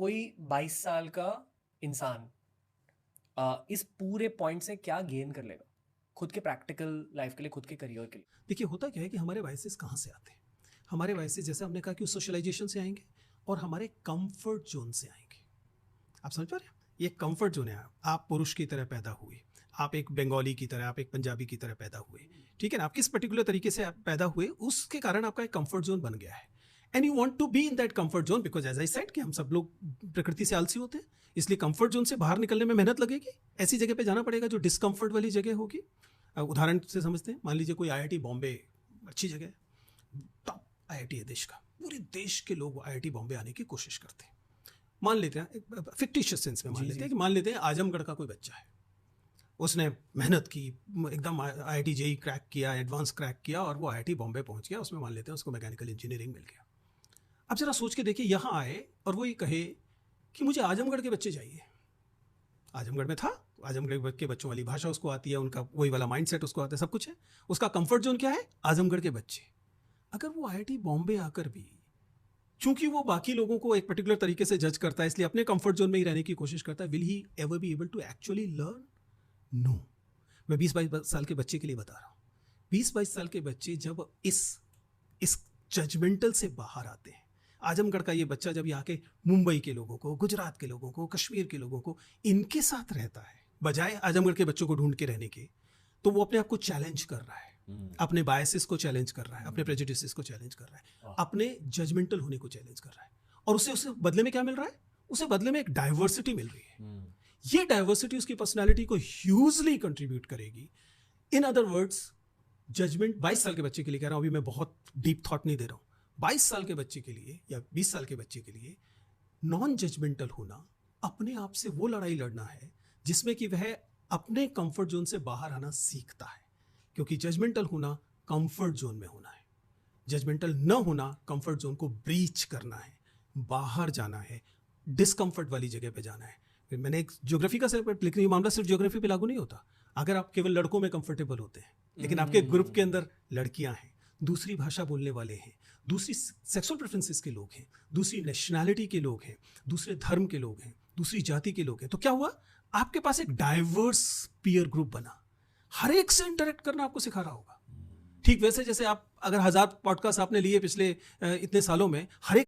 कोई 22 साल का इंसान इस पूरे पॉइंट से क्या गेन कर लेगा खुद के प्रैक्टिकल लाइफ के लिए, खुद के करियर के लिए? देखिए, होता क्या है कि हमारे वाइसेस कहाँ से आते हैं? हमारे वाइसेस, जैसे हमने कहा, कि सोशलाइजेशन से आएंगे और हमारे कंफर्ट जोन से आएंगे। आप समझ पा रहे हैं? ये कंफर्ट जोन है। आप पुरुष की तरह पैदा हुए, आप एक बंगाली की तरह, आप एक पंजाबी की तरह पैदा हुए, ठीक है ना? आप किस पर्टिकुलर तरीके से आप पैदा हुए, उसके कारण आपका एक कंफर्ट जोन बन गया है। And you want to be in that comfort zone, because as I said कि हम सब लोग प्रकृति से आलसी होते हैं, इसलिए कंफर्ट जोन से बाहर निकलने में मेहनत लगेगी। ऐसी जगह पे जाना पड़ेगा जो डिस्कम्फर्ट वाली जगह होगी। उदाहरण से समझते हैं, मान लीजिए कोई IIT बॉम्बे अच्छी जगह है, टॉप IIT है देश का, पूरे देश के लोग IIT बॉम्बे आने की कोशिश करते हैं। मान लेते हैं, फिक्टिशियस सेंस में मान लेते हैं कि मान लेते हैं आजमगढ़ का कोई बच्चा है, उसने मेहनत की, एकदम IIT JEE क्रैक किया, एडवांस क्रैक किया, और वो IIT बॉम्बे पहुंच गया। उसमें मान लेते हैं उसको मैकेनिकल इंजीनियरिंग मिल गया। अब जरा सोच के देखिए, यहाँ आए और वो ये कहे कि मुझे आजमगढ़ के बच्चे चाहिए। आजमगढ़ में था, आजमगढ़ के बच्चों वाली भाषा उसको आती है, उनका वही वाला माइंडसेट उसको आता है, सब कुछ है। उसका कंफर्ट जोन क्या है? आजमगढ़ के बच्चे। अगर वो IIT बॉम्बे आकर भी, चूंकि वो बाकी लोगों को एक पर्टिकुलर तरीके से जज करता है, इसलिए अपने कंफर्ट जोन में ही रहने की कोशिश करता है, will he ever be able to actually learn? No. मैं 20-22 साल के बच्चे के लिए बता रहा हूँ। 20-22 साल के बच्चे जब इस जजमेंटल से बाहर आते हैं, आजमगढ़ का ये बच्चा जब यहाँ के मुंबई के लोगों को, गुजरात के लोगों को, कश्मीर के लोगों को, इनके साथ रहता है बजाय आजमगढ़ के बच्चों को ढूंढ के रहने के, तो वो अपने आप को चैलेंज कर रहा है, अपने बायसेस को चैलेंज कर रहा है, अपने प्रेजुडिसेस को चैलेंज कर रहा है, अपने जजमेंटल होने को चैलेंज कर रहा है। और उसे बदले में क्या मिल रहा है? उसे बदले में एक डाइवर्सिटी मिल रही है। ये डाइवर्सिटी उसकी पर्सनैलिटी को ह्यूजली कंट्रीब्यूट करेगी। इन अदर वर्ड्स, जजमेंट 22 साल के बच्चे के लिए कह रहा हूं, अभी मैं बहुत डीप थॉट नहीं दे रहा हूं, 22 साल के बच्चे के लिए या 20 साल के बच्चे के लिए नॉन जजमेंटल होना, अपने आप से वो लड़ाई लड़ना है जिसमें कि वह अपने कंफर्ट जोन से बाहर आना सीखता है। क्योंकि जजमेंटल होना कंफर्ट जोन में होना है, जजमेंटल न होना कंफर्ट जोन को ब्रीच करना है, बाहर जाना है, डिस्कंफर्ट वाली जगह पे जाना है। फिर मैंने एक ज्योग्राफी का सेपरेट, लेकिन ये मामला सिर्फ ज्योग्राफी पे लागू नहीं होता। अगर आप केवल लड़कों में कंफर्टेबल होते हैं, लेकिन आपके ग्रुप के अंदर लड़कियां हैं, दूसरी भाषा बोलने वाले हैं, दूसरी सेक्सुअल प्रेफरेंसेस के लोग हैं, दूसरी नेशनैलिटी के लोग हैं, दूसरे धर्म के लोग हैं, दूसरी जाति के लोग हैं, तो क्या हुआ? आपके पास एक डाइवर्स पीयर ग्रुप बना, हर एक से इंटरेक्ट करना आपको सिखा रहा होगा। ठीक वैसे जैसे आप अगर 1000 पॉडकास्ट आपने लिए पिछले इतने सालों में, हर एक